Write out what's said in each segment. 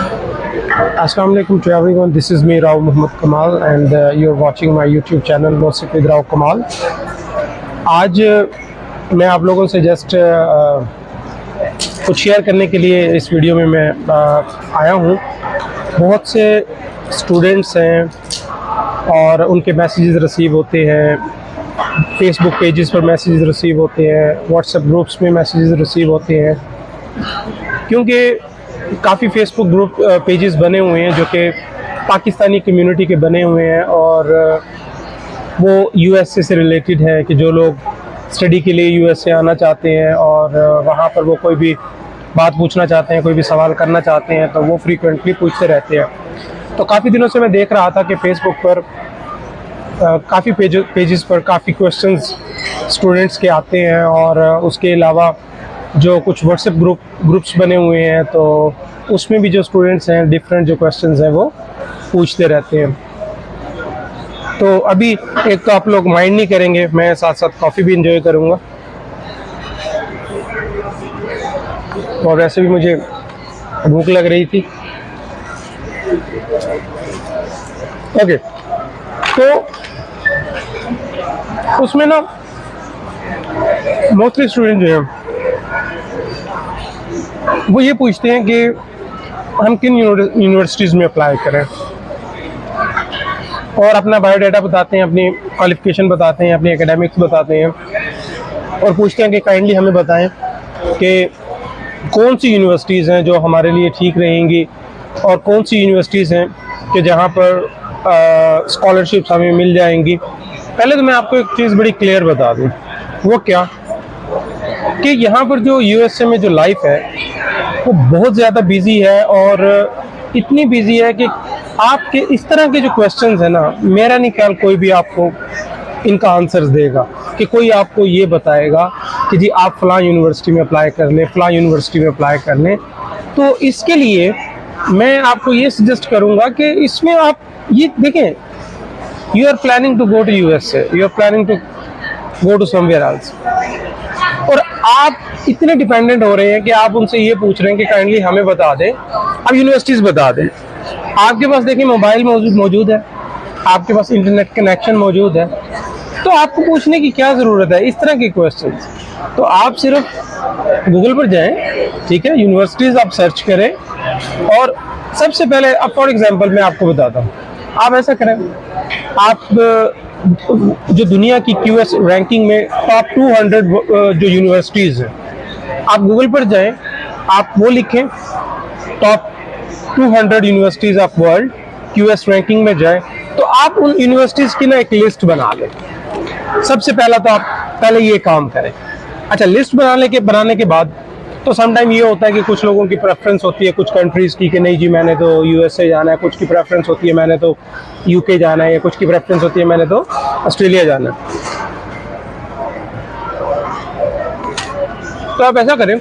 Assalamu alaikum to everyone. This is me, Rao Muhammad Kamal, and you're watching my YouTube channel, Music with Rao Kamal. आज मैं आप लोगों से just कुछ share करने के लिए इस वीडियो में मैं आया हूँ। बहुत से स्टूडेंट्स हैं और उनके मैसेजेस रिसीव होते हैं, फेसबुक पेजेस पर मैसेजेस रिसीव होते हैं, व्हाट्सएप ग्रुप्स में मैसेजेस रिसीव होते हैं, क्योंकि काफ़ी फेसबुक ग्रुप पेजेस बने हुए हैं जो कि पाकिस्तानी कम्युनिटी के बने हुए हैं और वो यूएसए से रिलेटेड है कि जो लोग स्टडी के लिए यूएसए आना चाहते हैं और वहाँ पर वो कोई भी बात पूछना चाहते हैं, कोई भी सवाल करना चाहते हैं तो वो फ्रीक्वेंटली पूछते रहते हैं। तो काफ़ी दिनों से मैं देख रहा था कि फ़ेसबुक पर काफ़ी पेजेस पर काफ़ी क्वेश्चंस स्टूडेंट्स के आते हैं और उसके अलावा जो कुछ व्हाट्सएप ग्रुप्स बने हुए हैं तो उसमें भी जो स्टूडेंट्स हैं डिफरेंट जो क्वेश्चंस हैं वो पूछते रहते हैं। तो अभी एक तो आप लोग माइंड नहीं करेंगे, मैं साथ साथ कॉफ़ी भी इंजॉय करूँगा और वैसे भी मुझे भूख लग रही थी। ओके, तो उसमें ना मोस्टली स्टूडेंट जो हैं वो ये पूछते हैं कि हम किन यूनिवर्सिटीज़ में अप्लाई करें और अपना बायोडाटा बताते हैं, अपनी क्वालिफ़िकेशन बताते हैं, अपनी एकेडमिक्स बताते हैं और पूछते हैं कि काइंडली हमें बताएं कि कौन सी यूनिवर्सिटीज़ हैं जो हमारे लिए ठीक रहेंगी और कौन सी यूनिवर्सिटीज़ हैं कि जहाँ पर स्कॉलरशिप्स हमें मिल जाएंगी। पहले तो मैं आपको एक चीज़ बड़ी क्लियर बता दूँ, वो क्या कि यहाँ पर जो यूएसए में जो लाइफ है वो बहुत ज़्यादा बिजी है और इतनी बिजी है कि आपके इस तरह के जो क्वेश्चंस हैं ना, मेरा नहीं ख्याल कोई भी आपको इनका आंसर्स देगा कि कोई आपको ये बताएगा कि जी आप फ़लाँ यूनिवर्सिटी में अप्लाई कर लें, फ़लाँ यूनिवर्सिटी में अप्लाई कर लें। तो इसके लिए मैं आपको ये सजेस्ट करूँगा कि इसमें आप ये देखें, you are planning to go to USA, you are planning to go to somewhere else और आप इतने डिपेंडेंट हो रहे हैं कि आप उनसे ये पूछ रहे हैं कि काइंडली हमें बता दें, आप यूनिवर्सिटीज़ बता दें। आपके पास देखिए मोबाइल मौजूद है, आपके पास इंटरनेट कनेक्शन मौजूद है, तो आपको पूछने की क्या ज़रूरत है इस तरह के क्वेश्चंस। तो आप सिर्फ गूगल पर जाएं, ठीक है, यूनिवर्सिटीज़ आप सर्च करें और सबसे पहले अब फॉर एग्जांपल मैं आपको बताता हूँ, आप ऐसा करें, आप जो दुनिया की क्यूएस रैंकिंग में टॉप 200 जो यूनिवर्सिटीज़ हैं, आप गूगल पर जाएं, आप वो लिखें top 200 universities of world, QS ranking में जाएं, तो आप उन यूनिवर्सिटीज़ की ना एक लिस्ट बना लें। सबसे पहला तो आप पहले ये काम करें। अच्छा, लिस्ट बनाने के बाद तो समटाइम ये होता है कि कुछ लोगों की प्रेफरेंस होती है कुछ कंट्रीज़ की कि नहीं जी मैंने तो यूएसए जाना है, कुछ की प्रेफरेंस होती है मैंने तो यूके जाना है, या कुछ की प्रेफरेंस होती है मैंने तो ऑस्ट्रेलिया जाना है। तो आप ऐसा करें,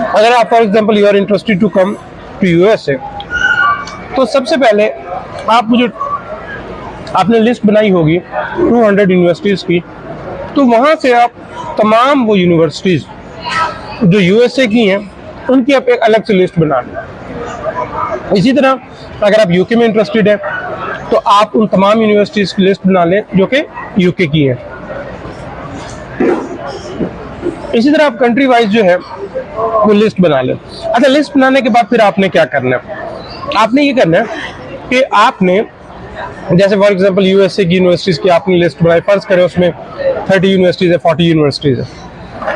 अगर आप for example you are interested to come to USA, तो सबसे पहले आपने लिस्ट बनाई होगी 200 यूनिवर्सिटीज़ की, तो वहाँ से आप तमाम वो यूनिवर्सिटीज़ जो यूएसए की हैं उनकी आप एक अलग से लिस्ट बना लें। इसी तरह अगर आप यूके में इंटरेस्टेड हैं तो आप उन तमाम यूनिवर्सिटीज़ की लिस्ट बना लें जो कि यूके की हैं। इसी तरह आप कंट्री वाइज जो है वो लिस्ट बना लें। अच्छा, लिस्ट बनाने के बाद फिर आपने क्या करना है, आपने ये करना है कि आपने जैसे फॉर एग्जांपल यूएसए की यूनिवर्सिटीज़ की आपने लिस्ट बनाई, फर्ज करें उसमें 30 यूनिवर्सिटीज़ है, 40 यूनिवर्सिटीज़ है,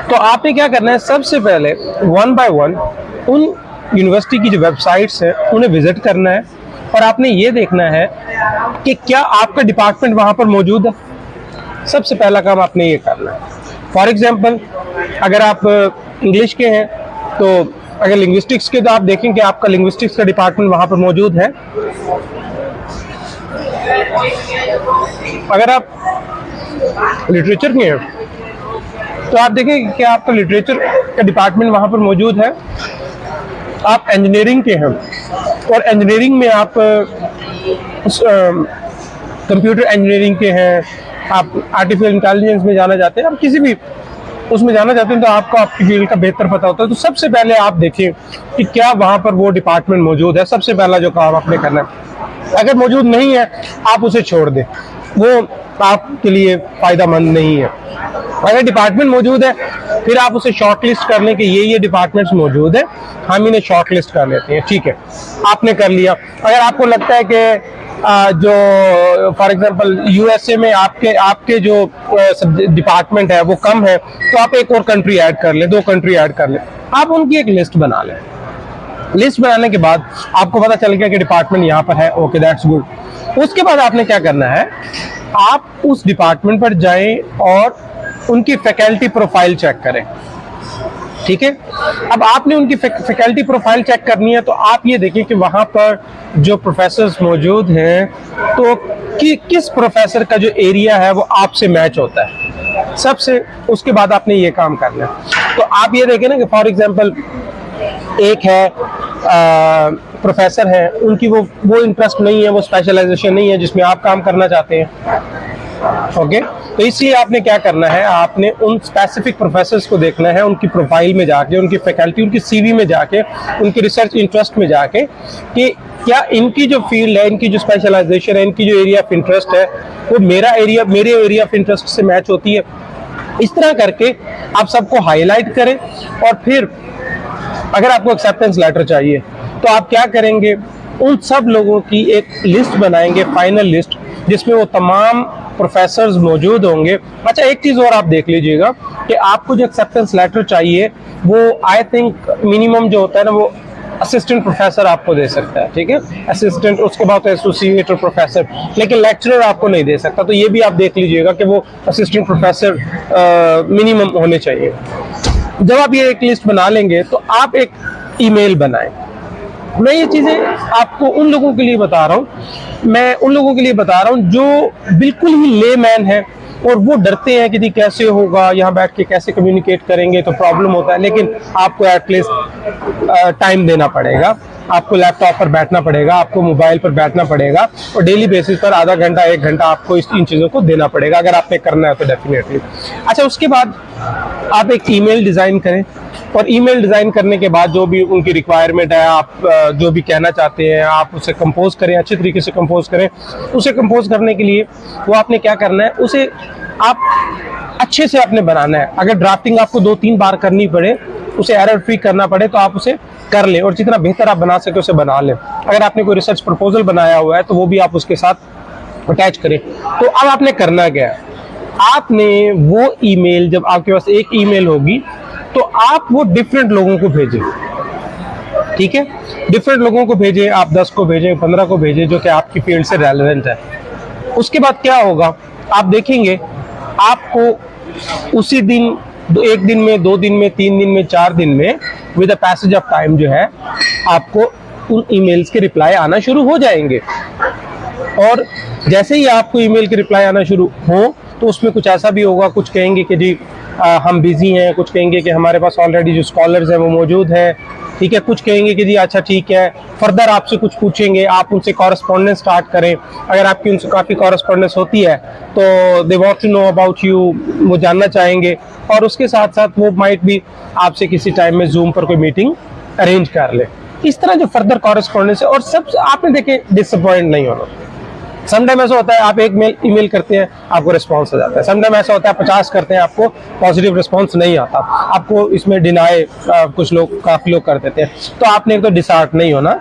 तो आपने क्या करना है, सबसे पहले वन बाय वन उन यूनिवर्सिटी की जो वेबसाइट्स हैं उन्हें विजिट करना है और आपने ये देखना है कि क्या आपका डिपार्टमेंट वहाँ पर मौजूद है। सबसे पहला काम आपने ये करना है। फॉर एग्जांपल अगर आप इंग्लिश के हैं तो अगर लिंग्विस्टिक्स के, तो आप देखें कि आपका लिंग्विस्टिक्स का डिपार्टमेंट वहाँ पर मौजूद है। अगर आप लिटरेचर के हैं तो आप देखें कि आपका लिटरेचर का डिपार्टमेंट वहाँ पर मौजूद है। आप इंजीनियरिंग के हैं और इंजीनियरिंग में आप कंप्यूटर इंजीनियरिंग के हैं, आप आर्टिफिशियल इंटेलिजेंस में जाना चाहते हैं, आप किसी भी उसमें जाना चाहते हैं तो आपको आपकी फील्ड का बेहतर पता होता है, तो सबसे पहले आप देखें कि क्या वहाँ पर वो डिपार्टमेंट मौजूद है। सबसे पहला जो काम आपने करना है, अगर मौजूद नहीं है आप उसे छोड़ दें, वो आपके लिए फ़ायदेमंद नहीं है। अगर डिपार्टमेंट मौजूद है फिर आप उसे शॉर्ट लिस्ट कर लें कि ये डिपार्टमेंट्स मौजूद है, हम इन्हें शॉर्ट लिस्ट कर लेते हैं, ठीक है, आपने कर लिया। अगर आपको लगता है कि जो फॉर एग्जांपल यूएसए में आपके जो डिपार्टमेंट है वो कम है, तो आप एक और कंट्री ऐड कर लें, 2 कंट्री ऐड कर लें, आप उनकी एक लिस्ट बना लें। लिस्ट बनाने के बाद आपको पता चल गया कि डिपार्टमेंट यहाँ पर है, ओके दैट्स गुड। उसके बाद आपने क्या करना है, आप उस डिपार्टमेंट पर जाएं और उनकी फैकल्टी प्रोफाइल चेक करें, ठीक है। अब आपने उनकी फैकल्टी प्रोफाइल चेक करनी है, तो आप ये देखिए कि वहाँ पर जो प्रोफेसर्स मौजूद हैं तो किस प्रोफेसर का जो एरिया है वो आपसे मैच होता है सबसे। उसके बाद आपने ये काम करना है। तो आप ये देखें ना कि फॉर एग्जांपल एक है प्रोफेसर है, उनकी वो इंटरेस्ट नहीं है, वो स्पेशलाइजेशन नहीं है जिसमें आप काम करना चाहते हैं, ओके। तो इसलिए आपने क्या करना है, आपने उन स्पेसिफिक प्रोफेसर्स को देखना है, उनकी प्रोफाइल में जाके, उनकी फैकल्टी, उनकी सीवी में जाके, उनकी रिसर्च इंटरेस्ट में जाके कि क्या इनकी जो फील्ड है, इनकी जो स्पेशलाइजेशन है, इनकी जो एरिया ऑफ इंटरेस्ट है वो मेरे एरिया ऑफ इंटरेस्ट से मैच होती है। इस तरह करके आप सबको हाईलाइट करें और फिर अगर आपको एक्सेप्टेंस लेटर चाहिए तो आप क्या करेंगे, उन सब लोगों की एक लिस्ट बनाएंगे, फाइनल लिस्ट, जिसमें वो तमाम प्रोफेसर्स मौजूद होंगे। अच्छा, एक चीज़ और आप देख लीजिएगा कि आपको जो एक्सेप्टेंस लेटर चाहिए वो आई थिंक मिनिमम जो होता है ना वो असिस्टेंट प्रोफेसर आपको दे सकता है, ठीक है, असिस्टेंट, उसके बाद एसोसिएट और प्रोफेसर, लेकिन लेक्चरर आपको नहीं दे सकता। तो ये भी आप देख लीजिएगा कि वो असिस्टेंट प्रोफेसर मिनिमम होने चाहिए। जब आप ये एक लिस्ट बना लेंगे तो आप एक ईमेल बनाएं। मैं ये चीज़ें आपको उन लोगों के लिए बता रहा हूँ, जो बिल्कुल ही लेमैन है और वो डरते हैं कि जी कैसे होगा, यहाँ बैठ के कैसे कम्युनिकेट करेंगे, तो प्रॉब्लम होता है। लेकिन आपको एटलीस्ट टाइम देना पड़ेगा, आपको लैपटॉप पर बैठना पड़ेगा, आपको मोबाइल पर बैठना पड़ेगा और डेली बेसिस पर आधा घंटा 1 घंटा आपको इन चीज़ों को देना पड़ेगा अगर आपने करना है तो डेफिनेटली। अच्छा, उसके बाद आप एक ईमेल डिज़ाइन करें और ईमेल डिज़ाइन करने के बाद जो भी उनकी रिक्वायरमेंट है, आप जो भी कहना चाहते हैं आप उसे कंपोज करें, अच्छे तरीके से कंपोज करें। उसे कंपोज करने के लिए वो आपने क्या करना है, उसे आप अच्छे से आपने बनाना है। अगर ड्राफ्टिंग आपको 2-3 बार करनी पड़े, उसे एरर फ्री करना पड़े, तो आप उसे कर लें और जितना बेहतर आप बना सके उसे बना लें। अगर आपने कोई रिसर्च प्रपोजल बनाया हुआ है तो वो भी आप उसके साथ अटैच करें। तो अब आपने करना क्या है, आपने वो ईमेल, जब आपके पास एक ईमेल होगी तो आप वो डिफरेंट लोगों को भेजें, ठीक है, डिफरेंट लोगों को भेजें, आप 10 को भेजें, 15 को भेजें जो कि आपकी फील्ड से रेलेवेंट है। उसके बाद क्या होगा, आप देखेंगे आपको उसी दिन, 1 दिन में, 2 दिन में, 3 दिन में, 4 दिन में, with the passage of time जो है आपको उन ईमेल्स के रिप्लाई आना शुरू हो जाएंगे। और जैसे ही आपको ईमेल के रिप्लाई आना शुरू हो तो उसमें कुछ ऐसा भी होगा, कुछ कहेंगे कि जी हम बिजी हैं, कुछ कहेंगे कि हमारे पास ऑलरेडी जो स्कॉलर्स हैं वो मौजूद हैं, ठीक है, कुछ कहेंगे कि जी अच्छा ठीक है, फर्दर आपसे कुछ पूछेंगे, आप उनसे कॉरेस्पॉन्डेंस स्टार्ट करें। अगर आपकी उनसे काफ़ी कॉरेस्पॉन्डेंस होती है तो they want to know about you, वो जानना चाहेंगे और उसके साथ साथ वो माइट भी आपसे किसी टाइम में जूम पर कोई मीटिंग अरेंज कर ले। इस तरह जो फर्दर कॉरेस्पॉन्डेंस है, और सब आपने देखे डिसअपॉइंट नहीं होना। समटाइम ऐसा होता है आप एक ईमेल करते हैं आपको रिस्पांस आ जाता है, समटाइम ऐसा होता है 50 करते हैं आपको पॉजिटिव रिस्पांस नहीं आता, आपको इसमें डिनाई कुछ लोग, काफ़ी लोग कर देते हैं। तो आपने एक तो डिसहार्ट नहीं होना,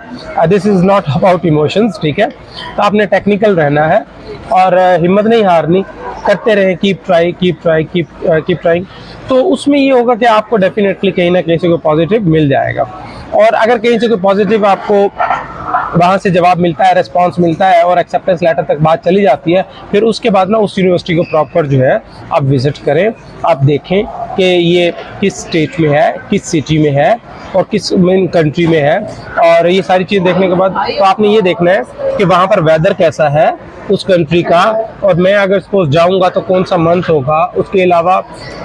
this is not about emotions, ठीक है। तो आपने टेक्निकल रहना है और हिम्मत नहीं हारनी, करते रहें, कीप ट्राइंग। तो उसमें ये होगा कि आपको डेफिनेटली कहीं ना कहीं से कोई पॉजिटिव मिल जाएगा। और अगर कहीं से कोई पॉजिटिव आपको वहाँ से जवाब मिलता है, रिस्पांस मिलता है और एक्सेप्टेंस लेटर तक बात चली जाती है, फिर उसके बाद ना उस यूनिवर्सिटी को प्रॉपर जो है आप विजिट करें, आप देखें कि ये किस स्टेट में है, किस सिटी में है और किस मेन कंट्री में है। और ये सारी चीज़ देखने के बाद तो आपने ये देखना है कि वहाँ पर वेदर कैसा है उस कंट्री का, और मैं अगर सपोज जाऊंगा तो कौन सा मंथ होगा। उसके अलावा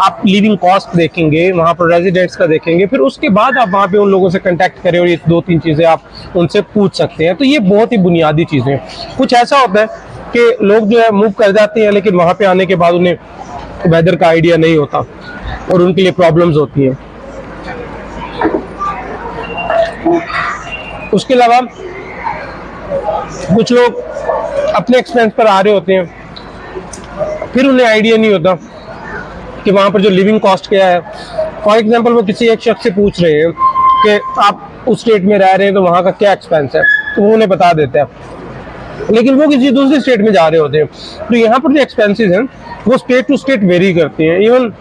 आप लिविंग कॉस्ट देखेंगे, वहाँ पर रेजिडेंट्स का देखेंगे, फिर उसके बाद आप वहाँ पे उन लोगों से कांटेक्ट करें और ये 2-3 चीज़ें आप उनसे पूछ सकते हैं। तो ये बहुत ही बुनियादी चीज़ें। कुछ ऐसा होता है कि लोग जो है मूव कर जाते हैं लेकिन वहाँ पे आने के बाद उन्हें वेदर का आइडिया नहीं होता, और उनके लिए प्रॉब्लम्स होती हैं। उसके अलावा कुछ लोग अपने एक्सपेंस पर आ रहे होते हैं, फिर उन्हें आइडिया नहीं होता कि वहाँ पर जो लिविंग कॉस्ट क्या है। फॉर एग्जांपल वो किसी एक शख्स से पूछ रहे हैं कि आप उस स्टेट में रह रहे हैं तो वहाँ का क्या एक्सपेंस है, तो वो उन्हें बता देते हैं, लेकिन वो किसी दूसरी स्टेट में जा रहे होते हैं। तो यहाँ पर जो एक्सपेंसेस हैं वो स्टेट टू स्टेट वेरी करती हैं, इवन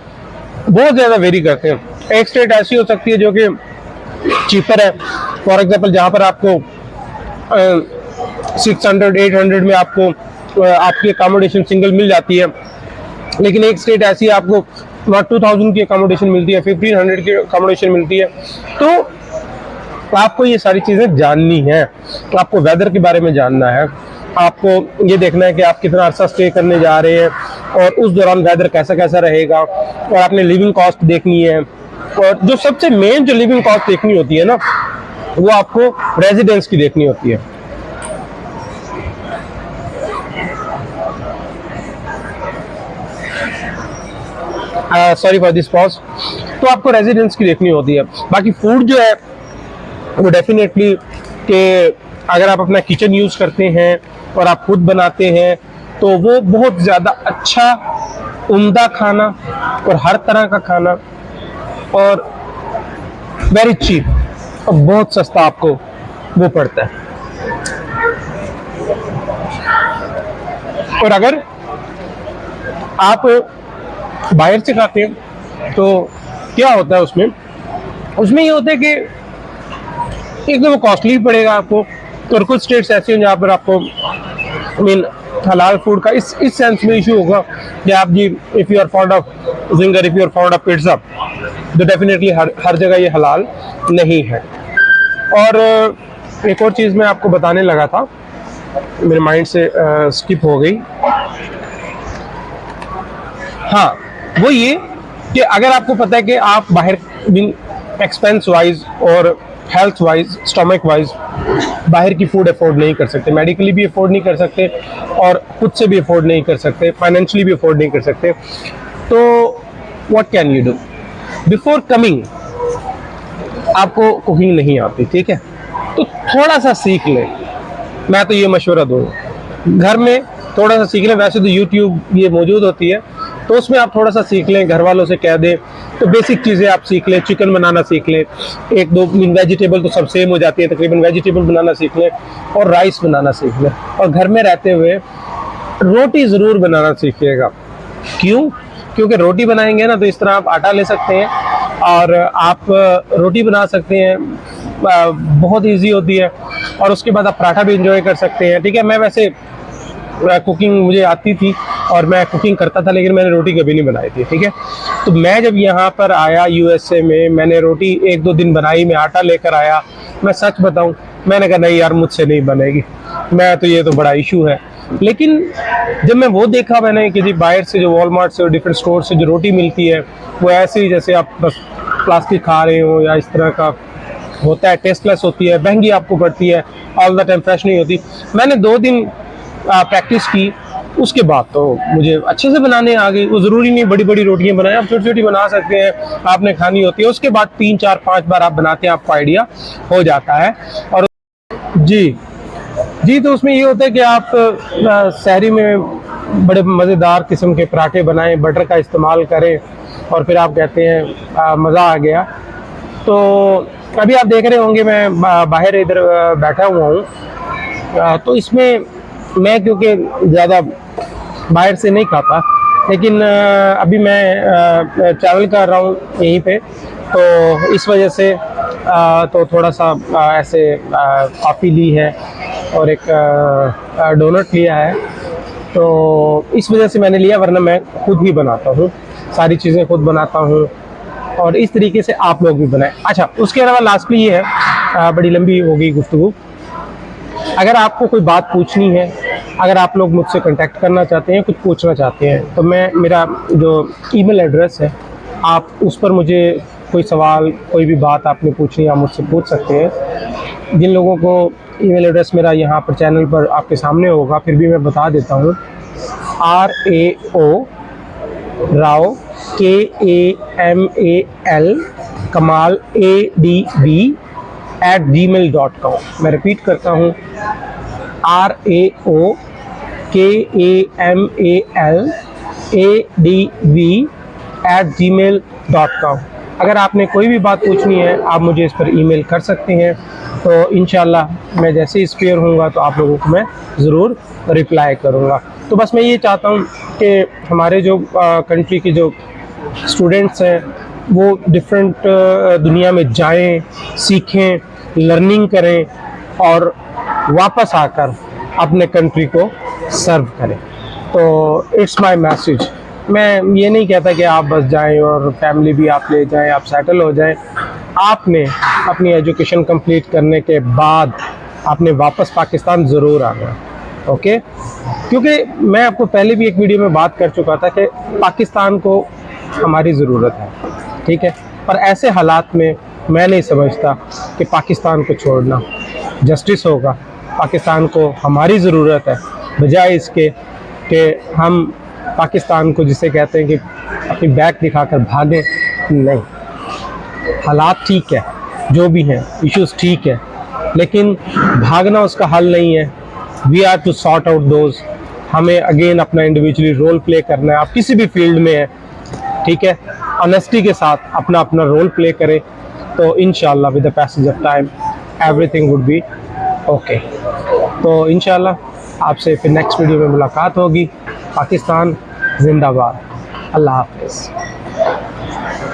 बहुत ज़्यादा वेरी करते हैं। एक स्टेट ऐसी हो सकती है जो कि चीपर है, फॉर एग्जांपल जहाँ पर आपको 600-800 में आपको आपकी अकोमोडेशन सिंगल मिल जाती है, लेकिन एक स्टेट ऐसी है आपको वहाँ 2000 की अकोमोडेशन मिलती है, 1500 की अकोमोडेशन मिलती है। तो आपको ये सारी चीज़ें जाननी है, आपको वेदर के बारे में जानना है, आपको ये देखना है कि आप कितना अरसा स्टे करने जा रहे हैं और उस दौरान वेदर कैसा कैसा रहेगा, और आपने लिविंग कॉस्ट देखनी है। और जो सबसे मेन जो लिविंग कॉस्ट देखनी होती है ना, वो आपको रेजिडेंस की देखनी होती है। Sorry for this pause. तो आपको रेजिडेंस की देखनी होती है। बाकी फूड जो है वो डेफिनेटली कि अगर आप अपना किचन यूज़ करते हैं और आप खुद बनाते हैं तो वो बहुत ज़्यादा अच्छा उम्दा खाना और हर तरह का खाना और वेरी चीप और बहुत सस्ता आपको वो पड़ता है। और अगर आप बाहर से खाते हैं तो क्या होता है उसमें ये होता है कि एक तो वो कॉस्टली पड़ेगा आपको, और कुछ स्टेट्स ऐसे हैं जहाँ पर आपको मीन हलाल फूड का इस सेंस में इशू होगा कि आप जी if you are fond of zinger, if you are fond of pizza, तो डेफिनेटली हर जगह ये हलाल नहीं है। और एक और चीज़ मैं आपको बताने लगा था, मेरे माइंड से स्किप हो गई। हाँ, वो ये कि अगर आपको पता है कि आप बाहर एक्सपेंस वाइज और हेल्थ वाइज, स्टमक वाइज बाहर की फूड अफोर्ड नहीं कर सकते, मेडिकली भी अफोर्ड नहीं कर सकते और खुद से भी अफोर्ड नहीं कर सकते, फाइनेंशियली भी अफोर्ड नहीं कर सकते, तो what can you do? Before coming आपको कुकिंग नहीं आती, ठीक है, तो थोड़ा सा सीख लें। मैं तो ये मशवरा दूँगा, घर में थोड़ा सा सीख लें। वैसे तो यूट्यूब ये मौजूद होती है, तो उसमें आप थोड़ा सा सीख लें, घर वालों से कह दें तो बेसिक चीज़ें आप सीख लें, चिकन बनाना सीख लें, एक दो वेजिटेबल तो सब सेम हो जाती है तकरीबन, वेजिटेबल बनाना सीख लें और राइस बनाना सीख लें। और घर में रहते हुए रोटी ज़रूर बनाना सीखिएगा। क्यों? क्योंकि रोटी बनाएंगे ना तो इस तरह आप आटा ले सकते हैं और आप रोटी बना सकते हैं, बहुत ईजी होती है, और उसके बाद आप पराठा भी इंजॉय कर सकते हैं, ठीक है। मैं वैसे कुकिंग मुझे आती थी और मैं कुकिंग करता था, लेकिन मैंने रोटी कभी नहीं बनाई थी, ठीक है। तो मैं जब यहाँ पर आया यूएसए में, मैंने रोटी 1-2 दिन बनाई, मैं आटा लेकर आया। मैं सच बताऊँ, मैंने कहा नहीं यार मुझसे नहीं बनेगी, मैं तो ये तो बड़ा इशू है। लेकिन जब मैं वो देखा मैंने कि जी बाहर से जो वॉलमार्ट से और डिफरेंट स्टोर से जो रोटी मिलती है वो ऐसे ही जैसे आप बस प्लास्टिक खा रहे हो या इस तरह का होता है, टेस्टलेस होती है, महंगी आपको पड़ती है, ऑल द टाइम फ्रेश नहीं होती। मैंने 2 दिन प्रैक्टिस की, उसके बाद तो मुझे अच्छे से बनाने आ गई। वो ज़रूरी नहीं बड़ी बड़ी रोटियां बनाएं, आप छोटी छोटी बना सकते हैं, आपने खानी होती है। उसके बाद 3, 4, 5 बार आप बनाते हैं, आपको आइडिया हो जाता है। और जी तो उसमें ये होता है कि आप सहरी में बड़े मज़ेदार किस्म के पराठे बनाएं, बटर का इस्तेमाल करें और फिर आप कहते हैं मज़ा आ गया। तो अभी आप देख रहे होंगे मैं बाहर इधर बैठा हुआ हूँ, तो इसमें मैं क्योंकि ज़्यादा बाहर से नहीं खाता, लेकिन अभी मैं ट्रैवल कर रहा हूँ यहीं पे, तो इस वजह से तो थोड़ा सा ऐसे कॉफ़ी ली है और एक डोनट लिया है, तो इस वजह से मैंने लिया, वरना मैं खुद ही बनाता हूँ, सारी चीज़ें खुद बनाता हूँ और इस तरीके से आप लोग भी बनाएं। अच्छा, उसके अलावा लास्टली ये है, बड़ी लंबी हो गई गुफ्तगू, अगर आपको कोई बात पूछनी है, अगर आप लोग मुझसे कांटेक्ट करना चाहते हैं, कुछ पूछना चाहते हैं, तो मेरा जो ईमेल एड्रेस है, आप उस पर मुझे कोई सवाल, कोई भी बात आपने पूछनी है, आप मुझसे पूछ सकते हैं। जिन लोगों को ईमेल एड्रेस मेरा यहाँ पर चैनल पर आपके सामने होगा, फिर भी मैं बता देता हूँ, RAO Rao KAMAL कमाल ADB @gmail.com। मैं रिपीट करता हूँ, RAOKAMAL ADB @gmail.com। अगर आपने कोई भी बात पूछनी है आप मुझे इस पर ईमेल कर सकते हैं, तो इंशाल्लाह मैं जैसे ही स्पेयर होऊंगा तो आप लोगों को मैं ज़रूर रिप्लाई करूँगा। तो बस मैं ये चाहता हूँ कि हमारे जो कंट्री के जो स्टूडेंट्स हैं वो डिफरेंट दुनिया में जाएं, सीखें, लर्निंग करें और वापस आकर अपने कंट्री को सर्व करें। तो इट्स माय मैसेज। मैं ये नहीं कहता कि आप बस जाएं और फैमिली भी आप ले जाएं, आप सेटल हो जाएं। आपने अपनी एजुकेशन कंप्लीट करने के बाद आपने वापस पाकिस्तान ज़रूर आना, ओके? क्योंकि मैं आपको पहले भी एक वीडियो में बात कर चुका था कि पाकिस्तान को हमारी ज़रूरत है, ठीक है? पर ऐसे हालात में मैं नहीं समझता कि पाकिस्तान को छोड़ना जस्टिस होगा। पाकिस्तान को हमारी ज़रूरत है, बजाय इसके कि हम पाकिस्तान को जिसे कहते हैं कि अपनी बैक दिखाकर भागें। नहीं, हालात ठीक है, जो भी हैं इश्यूज़ ठीक है, लेकिन भागना उसका हल नहीं है। We are to sort out those. हमें अगेन अपना इंडिविजुअली रोल प्ले करना है। आप किसी भी फील्ड में हैं, ठीक है, ऑनेस्टी के साथ अपना अपना रोल प्ले करें, तो इंशाल्लाह with the passage of time everything would be okay. तो इंशाल्लाह आपसे फिर नेक्स्ट वीडियो में मुलाकात होगी। पाकिस्तान जिंदाबाद। अल्लाह हाफ़िज़।